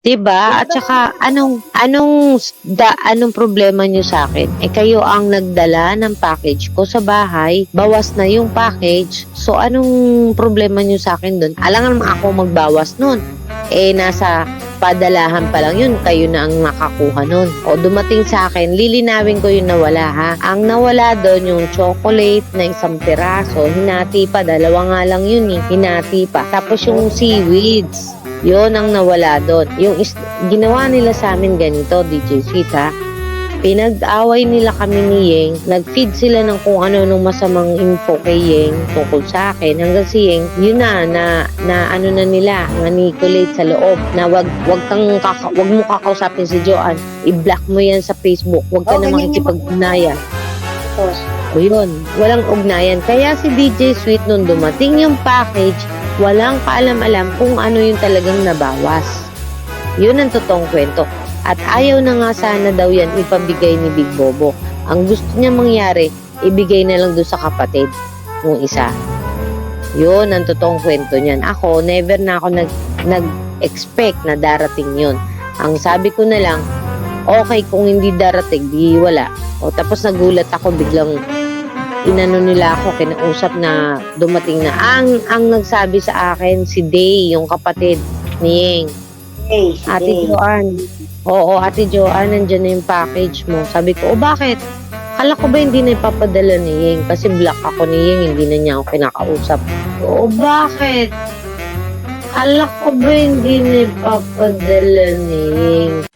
'Di ba? At saka anong problema niyo sa'kin? Eh, kayo ang nagdala ng package ko sa bahay, bawas na yung package, so anong problema niyo sa'kin dun? Alangan naman ako magbawas nun, eh, nasa padalahan pa lang yun, kayo na ang nakakuha nun. O dumating sa'kin, lilinawin ko yung nawala ha. Ang nawala dun yung chocolate na 1 piraso, hinati pa, 2 nga lang yun eh, hinati pa. Tapos yung seaweeds, yun ang nawala doon. Ginawa nila sa amin ganito, DJ Sweet ha. Pinag-away nila kami ni Yeng. Nag-feed sila ng kung ano nung masamang info kay Yeng tungkol sa akin. Hanggang si Yeng, yun na ano na nila, manipulate sa loob. Na wag mo kakausapin si Joanne. I-block mo yan sa Facebook. Wag ka na makikipag-ugnayan. O yun, walang ugnayan. Kaya si DJ Sweet nung dumating yung package, walang kaalam-alam kung ano yung talagang nabawas. Yun ang totoong kwento. At ayaw na nga sana daw yan ipabigay ni Big Bobo. Ang gusto niya mangyari, ibigay na lang doon sa kapatid ng isa. Yun ang totoong kwento niyan. Ako, never na ako nag-expect na darating yun. Ang sabi ko na lang, okay kung hindi darating, di wala. O tapos nagulat ako biglang inano nila ako, kinausap na dumating na. Ang nagsabi sa akin, si Day, yung kapatid ni Yeng. Hey, si Ate Day. Joanne. Oo, Ate Joanne, nandiyan na yung package mo. Sabi ko, bakit? Kala ko ba hindi na ipapadala ni Yeng? Kasi block ako ni Yeng, hindi na niya ako kinakausap. Bakit? Kala ko ba hindi na ipapadala ni Yeng?